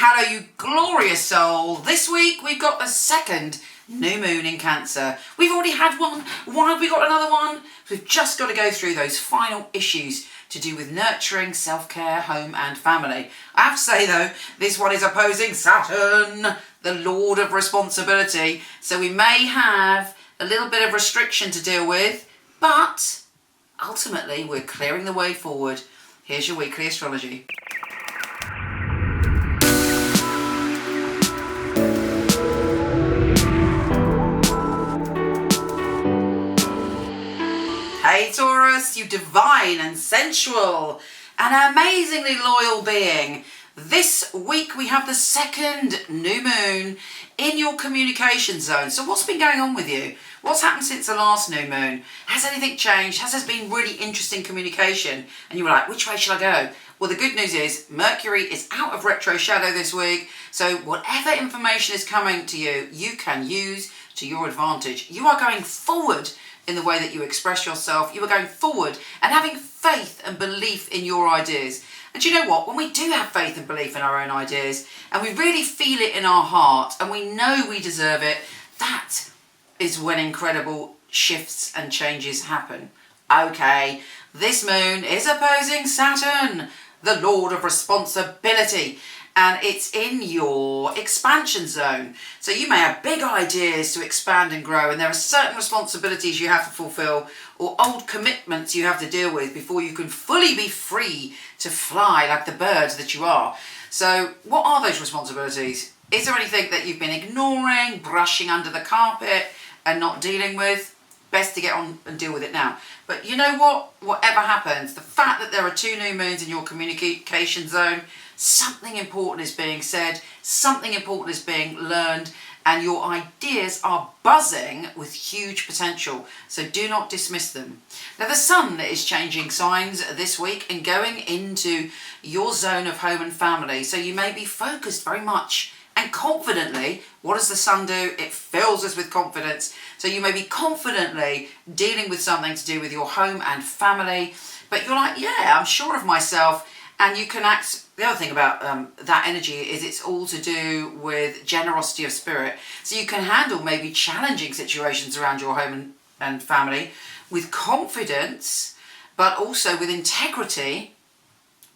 Hello, you glorious soul. This week we've got the second new moon in Cancer. We've already had one. Why have we got another one? We've just got to go through those final issues to do with nurturing, self-care, home and family. I have to say though, this one is opposing Saturn, the Lord of Responsibility. So we may have a little bit of restriction to deal with, but ultimately we're clearing the way forward. Here's your weekly astrology. Hey Taurus, you divine and sensual and amazingly loyal being. This week we have the second new moon in your communication zone. So what's been going on with you? What's happened since the last new moon? Has anything changed? Has there been really interesting communication? And you were like, which way shall I go? Well, the good news is Mercury is out of retro shadow this week. So whatever information is coming to you, you can use to your advantage. You are going forward in the way that you express yourself. You are going forward and having faith and belief in your ideas. And you know what? When we do have faith and belief in our own ideas and we really feel it in our heart and we know we deserve it, that is when incredible shifts and changes happen. Okay, this moon is opposing Saturn, the Lord of Responsibility, and it's in your expansion zone. So you may have big ideas to expand and grow, and there are certain responsibilities you have to fulfill or old commitments you have to deal with before you can fully be free to fly like the birds that you are. So what are those responsibilities? Is there anything that you've been ignoring, brushing under the carpet and not dealing with? Best to get on and deal with it now. But you know what? Whatever happens, the fact that there are two new moons in your communication zone, something important is being said, something important is being learned, and your ideas are buzzing with huge potential. So do not dismiss them. Now the sun is changing signs this week and going into your zone of home and family. So you may be focused very much and confidently. What does the sun do? It fills us with confidence. So you may be confidently dealing with something to do with your home and family, but you're like, yeah, I'm sure of myself. And you can act. The other thing about that energy is it's all to do with generosity of spirit. So you can handle maybe challenging situations around your home and family with confidence, but also with integrity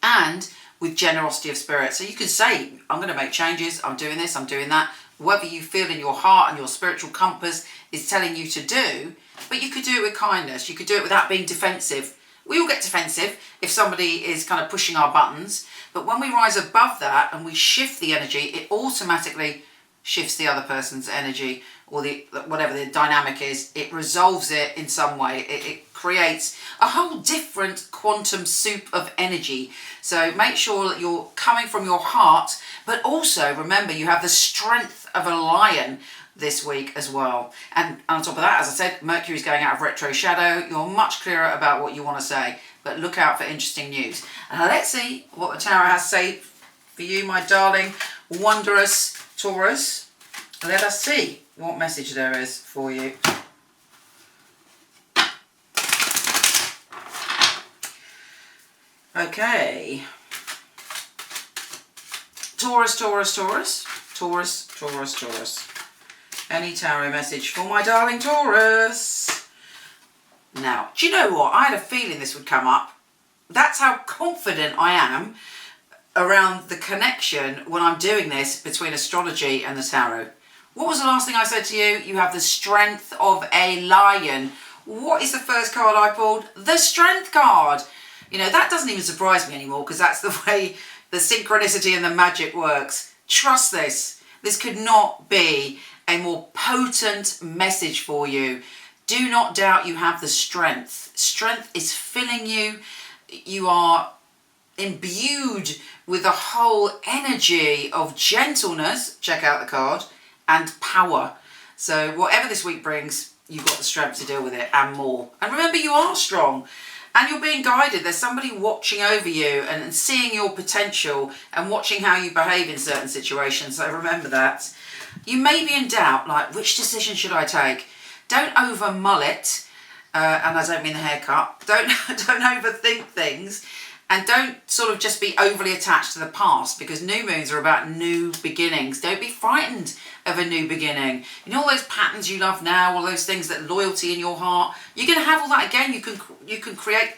and with generosity of spirit. So you can say, I'm going to make changes, I'm doing this, I'm doing that, whatever you feel in your heart and your spiritual compass is telling you to do, but you could do it with kindness, you could do it without being defensive. We all get defensive if somebody is kind of pushing our buttons, but when we rise above that and we shift the energy, it automatically shifts the other person's energy, or whatever the dynamic is. It resolves it in some way. It creates a whole different quantum soup of energy. So make sure that you're coming from your heart, but also remember you have the strength of a lion this week as well. And on top of that, as I said, Mercury's going out of retro shadow. You're much clearer about what you want to say, but look out for interesting news. And let's see what the tarot has to say for you, my darling, wondrous Taurus. Let us see what message there is for you. Okay. Taurus, Taurus, Taurus. Taurus, Taurus, Taurus. Any tarot message for my darling Taurus? Now, do you know what? I had a feeling this would come up. That's how confident I am around the connection when I'm doing this between astrology and the tarot. What was the last thing I said to you? You have the strength of a lion. What is the first card I pulled? The strength card. You know, that doesn't even surprise me anymore because that's the way the synchronicity and the magic works. Trust this. This could not be a more potent message for you. Do not doubt you have the strength. Strength is filling you. You are imbued with the whole energy of gentleness. Check out the card. And power. So whatever this week brings, you've got the strength to deal with it and more. And remember, you are strong and you're being guided. There's somebody watching over you and seeing your potential and watching how you behave in certain situations. So remember that. You may be in doubt, like, which decision should I take? Don't over mull it, and I don't mean the haircut. Don't overthink things, And don't sort of just be overly attached to the past, because new moons are about new beginnings. Don't be frightened of a new beginning. You know, all those patterns you love now, all those things, that loyalty in your heart, you're going to have all that again. You can create,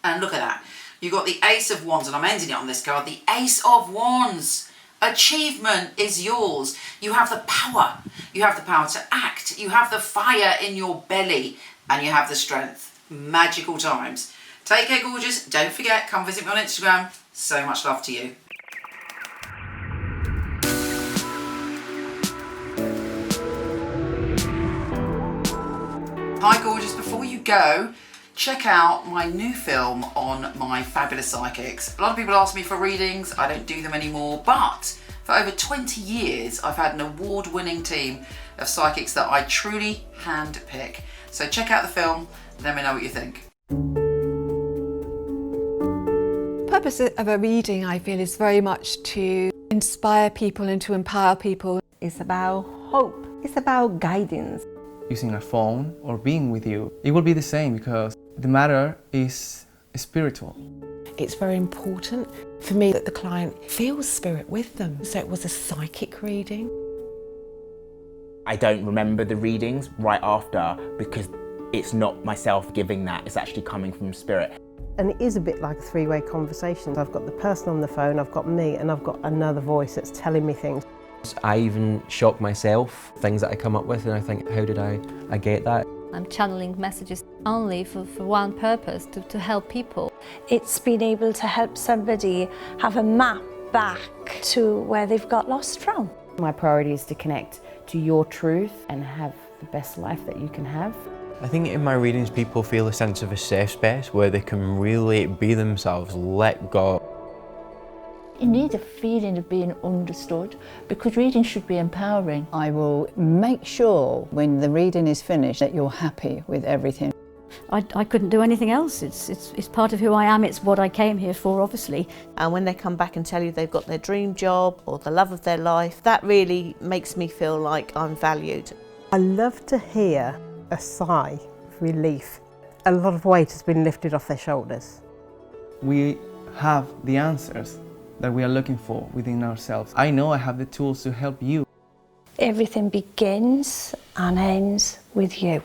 and look at that. You've got the Ace of Wands, and I'm ending it on this card. The Ace of Wands. Achievement is yours. You have the power. You have the power to act. You have the fire in your belly, and you have the strength. Magical times. Take care, gorgeous. Don't forget, come visit me on Instagram. So much love to you. Hi, gorgeous. Before you go, check out my new film on my fabulous psychics. A lot of people ask me for readings. I don't do them anymore, but for over 20 years, I've had an award-winning team of psychics that I truly handpick. So check out the film. Let me know what you think. The purpose of a reading, I feel, is very much to inspire people and to empower people. It's about hope. It's about guidance. Using a phone or being with you, it will be the same, because the matter is spiritual. It's very important for me that the client feels spirit with them. So it was a psychic reading. I don't remember the readings right after, because it's not myself giving that, it's actually coming from spirit. And it is a bit like a three-way conversation. I've got the person on the phone, I've got me, and I've got another voice that's telling me things. I even shock myself, things that I come up with, and I think, how did I get that? I'm channeling messages only for one purpose, to help people. It's been able to help somebody have a map back to where they've got lost from. My priority is to connect to your truth and have the best life that you can have. I think in my readings people feel a sense of a safe space where they can really be themselves, let go. You need a feeling of being understood, because reading should be empowering. I will make sure when the reading is finished that you're happy with everything. I couldn't do anything else. It's part of who I am. It's what I came here for, obviously. And when they come back and tell you they've got their dream job or the love of their life, that really makes me feel like I'm valued. I love to hear a sigh of relief. A lot of weight has been lifted off their shoulders. We have the answers that we are looking for within ourselves. I know I have the tools to help you. Everything begins and ends with you.